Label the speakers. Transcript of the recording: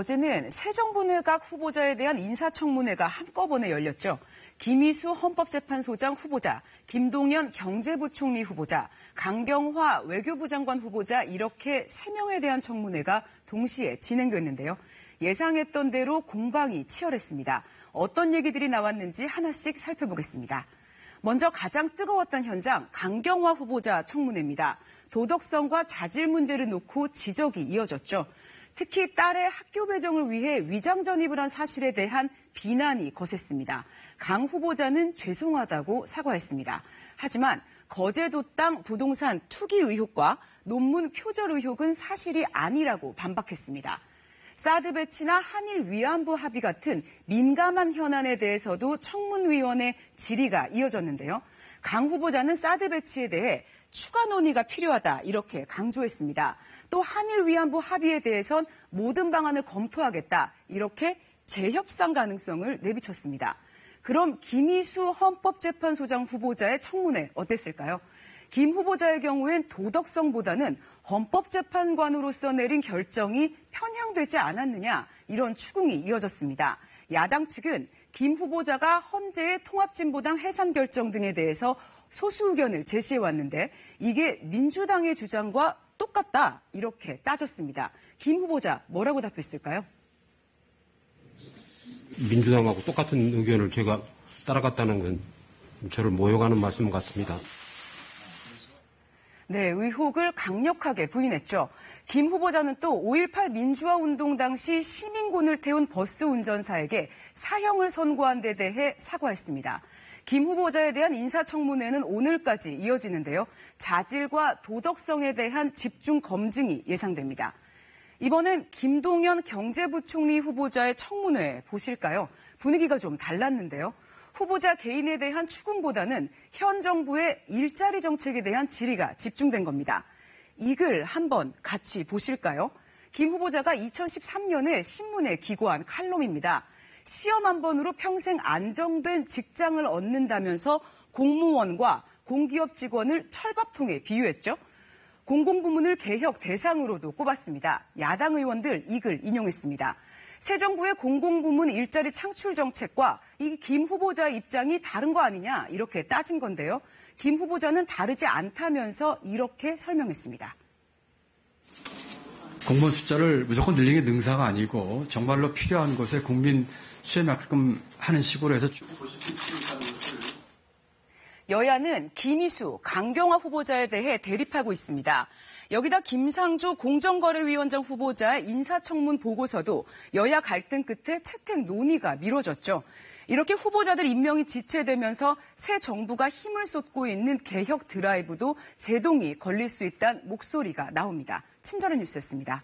Speaker 1: 어제는 새 정부 내각 후보자에 대한 인사청문회가 한꺼번에 열렸죠. 김희수 헌법재판소장 후보자, 김동연 경제부총리 후보자, 강경화 외교부 장관 후보자 이렇게 3명에 대한 청문회가 동시에 진행됐는데요. 예상했던 대로 공방이 치열했습니다. 어떤 얘기들이 나왔는지 하나씩 살펴보겠습니다. 먼저 가장 뜨거웠던 현장, 강경화 후보자 청문회입니다. 도덕성과 자질 문제를 놓고 지적이 이어졌죠. 특히 딸의 학교 배정을 위해 위장 전입을 한 사실에 대한 비난이 거셌습니다. 강 후보자는 죄송하다고 사과했습니다. 하지만 거제도 땅 부동산 투기 의혹과 논문 표절 의혹은 사실이 아니라고 반박했습니다. 사드 배치나 한일 위안부 합의 같은 민감한 현안에 대해서도 청문위원회 질의가 이어졌는데요. 강 후보자는 사드 배치에 대해 추가 논의가 필요하다 이렇게 강조했습니다. 또 한일 위안부 합의에 대해선 모든 방안을 검토하겠다 이렇게 재협상 가능성을 내비쳤습니다. 그럼 김희수 헌법재판소장 후보자의 청문회 어땠을까요? 김 후보자의 경우엔 도덕성보다는 헌법재판관으로서 내린 결정이 편향되지 않았느냐 이런 추궁이 이어졌습니다. 야당 측은 김 후보자가 헌재의 통합진보당 해산 결정 등에 대해서 소수 의견을 제시해왔는데 이게 민주당의 주장과 똑같다 이렇게 따졌습니다. 김 후보자 뭐라고 답했을까요?
Speaker 2: 민주당하고 똑같은 의견을 제가 따라갔다는 건 저를 모욕하는 말씀 같습니다.
Speaker 1: 네, 의혹을 강력하게 부인했죠. 김 후보자는 또 5.18 민주화 운동 당시 시민군을 태운 버스 운전사에게 사형을 선고한 데 대해 사과했습니다. 김 후보자에 대한 인사청문회는 오늘까지 이어지는데요. 자질과 도덕성에 대한 집중 검증이 예상됩니다. 이번엔 김동연 경제부총리 후보자의 청문회 보실까요? 분위기가 좀 달랐는데요. 후보자 개인에 대한 추궁보다는 현 정부의 일자리 정책에 대한 질의가 집중된 겁니다. 이 글 한번 같이 보실까요? 김 후보자가 2013년에 신문에 기고한 칼럼입니다. 시험 한 번으로 평생 안정된 직장을 얻는다면서 공무원과 공기업 직원을 철밥통에 비유했죠. 공공부문을 개혁 대상으로도 꼽았습니다. 야당 의원들 이 글 인용했습니다. 새 정부의 공공부문 일자리 창출 정책과 이 김 후보자의 입장이 다른 거 아니냐 이렇게 따진 건데요. 김 후보자는 다르지 않다면서 이렇게 설명했습니다.
Speaker 3: 공무원 숫자를 무조건 늘리는 게 능사가 아니고 정말로 필요한 곳에 국민 수에 맞게끔 하는 식으로 해서
Speaker 1: 여야는 김희수, 강경화 후보자에 대해 대립하고 있습니다. 여기다 김상조 공정거래위원장 후보자의 인사청문 보고서도 여야 갈등 끝에 채택 논의가 미뤄졌죠. 이렇게 후보자들 임명이 지체되면서 새 정부가 힘을 쏟고 있는 개혁 드라이브도 제동이 걸릴 수 있다는 목소리가 나옵니다. 친절한 뉴스였습니다.